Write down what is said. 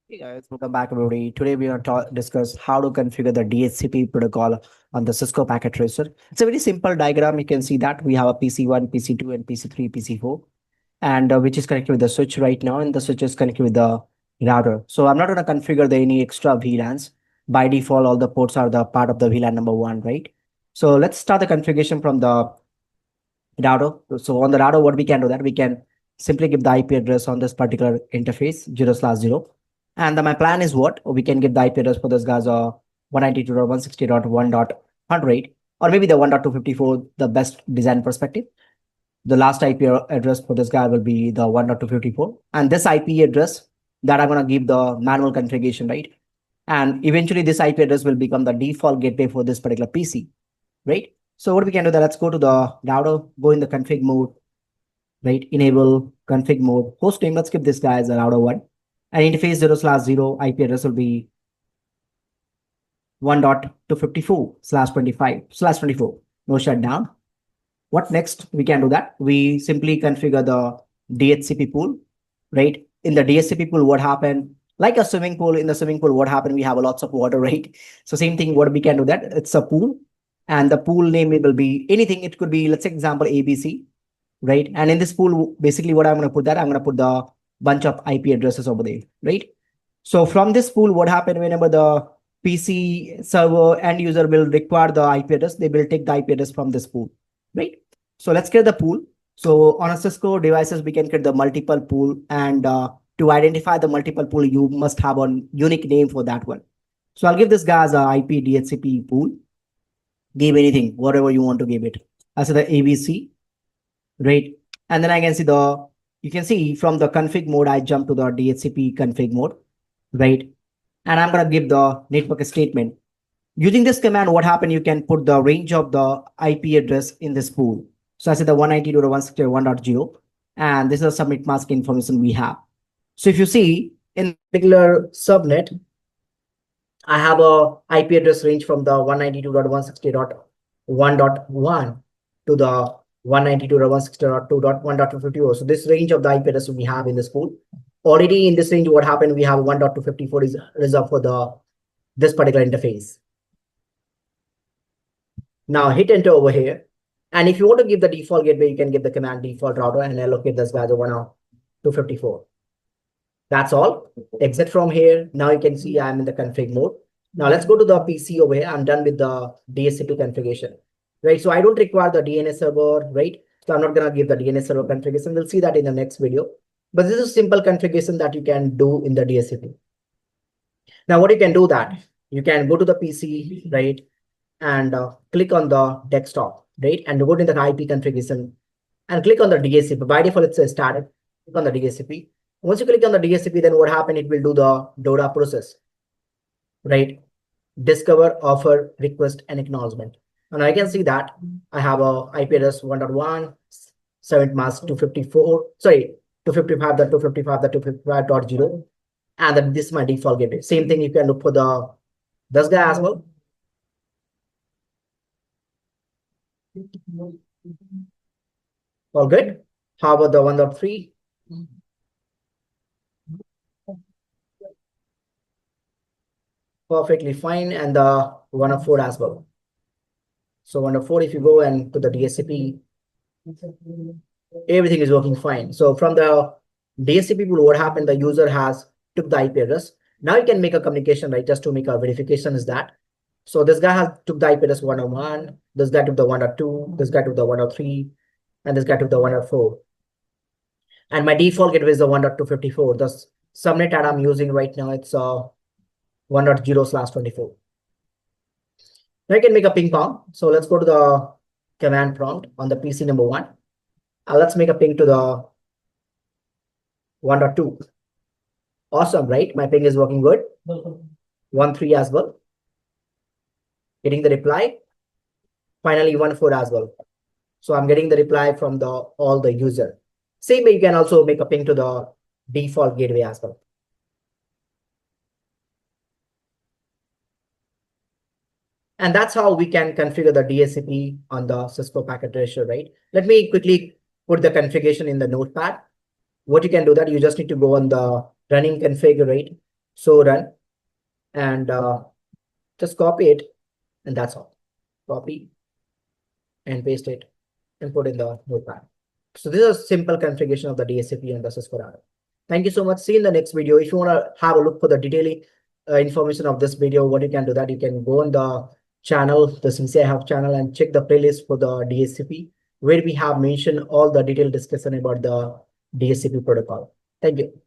Hey guys, welcome back everybody. Today we are to discuss how to configure the DHCP protocol on the Cisco Packet Tracer. It's a very simple diagram. You can see that we have a PC1, PC2, and PC3, PC4, and which is connected with the switch right now, and the switch is connected with the router. So I'm not going to configure any extra VLANs. By default, all the ports are the part of the VLAN number one, right? So let's start the configuration from the router. So on the router, what we can do that we can simply give the IP address on this particular interface 0/0. And then my plan is what we can give the IP address for this guys 192.160.1.100 or maybe the 1.254, the best design perspective. The last IP address for this guy will be the 1.254. And this IP address that I'm going to give the manual configuration, right? And eventually this IP address will become the default gateway for this particular PC, right? So what we can do that, let's go to the router, go in the config mode, right? Enable config mode, host name, let's give this guy as a router one. And interface 0/0 IP address will be 1.254/25/24. No shutdown. What next? We can do that. We simply configure the DHCP pool, right? In the DHCP pool, what happened? Like a swimming pool, in the swimming pool, what happened? We have lots of water, right? So same thing, what we can do that, it's a pool. And the pool name will be anything. It could be, let's say example, ABC, right? And in this pool, basically what I'm going to put that, I'm going to put the bunch of IP addresses over there, right? So from this pool, what happened whenever the PC server end user will require the IP address, they will take the IP address from this pool, right? So let's create the pool. So on a Cisco devices, we can create the multiple pool, and to identify the multiple pool, you must have a unique name for that one. So I'll give this guy as a IP DHCP pool. Give anything, whatever you want to give it. I say the ABC, right? And then I can see you can see from the config mode, I jump to the DHCP config mode, right? And I'm going to give the network statement. Using this command, what happened? You can put the range of the IP address in this pool. So I said the 192.168.1.0, and this is a subnet mask information we have. So if you see in particular subnet, I have a IP address range from the 192.168.1.1 to the 192.168.2.1.254. So this range of the IP address we have in this pool. Already in this range, what happened? We have 1.254 is reserved for this particular interface. Now hit enter over here. And if you want to give the default gateway, you can give the command default router and allocate this value 1.254. That's all. Exit from here. Now you can see I'm in the config mode. Now let's go to the PC over here. I'm done with the DHCP configuration, right? So I don't require the DNS server, right? So I'm not going to give the DNS server configuration. We'll see that in the next video. But this is a simple configuration that you can do in the DHCP. Now what you can do that, you can go to the PC, right? And click on the desktop, right? And go to the IP configuration and click on the DHCP. By default, it says started. Click on the DHCP. Once you click on the DHCP, then what happened? It will do the DORA process, right? Discover, offer, request, and acknowledgement. And I can see that I have a IP address 1.1, 7 mask 254, sorry, 255.255.255.0. And then this is my default gateway. Same thing, you can look for this guy as well. All good. How about the 1.3? Perfectly fine. And the 1.4 as well. So 1.4, if you go and to the DHCP, everything is working fine. So from the DHCP pool, what happened? The user has took the IP address. Now you can make a communication, right? Just to make a verification is that. So this guy has took the IP address 1.1, this guy took the 1.2, this guy took the 1.3, and this guy took the 1.4. And my default gateway is the 1.254. The subnet that I'm using right now, it's 1.0/24. Now I can make a ping pong. So let's go to the command prompt on the PC number 1. Let's make a ping to the 1.2. Awesome, right? My ping is working good. 1.3 as well. Getting the reply. Finally, 1.4 as well. So I'm getting the reply from all the user. Same way, you can also make a ping to the default gateway as well. And that's how we can configure the DHCP on the Cisco Packet Tracer, right? Let me quickly put the configuration in the notepad. What you can do that, you just need to go on the running config, right? So run and just copy it, and that's all. Copy and paste it and put in the notepad. So this is a simple configuration of the DHCP and the Cisco router. Thank you so much. See you in the next video. If you want to have a look for the detailed information of this video, what you can do that you can go on the channel, the CCIE HUB channel, and check the playlist for the DHCP, where we have mentioned all the detailed discussion about the DHCP protocol. Thank you.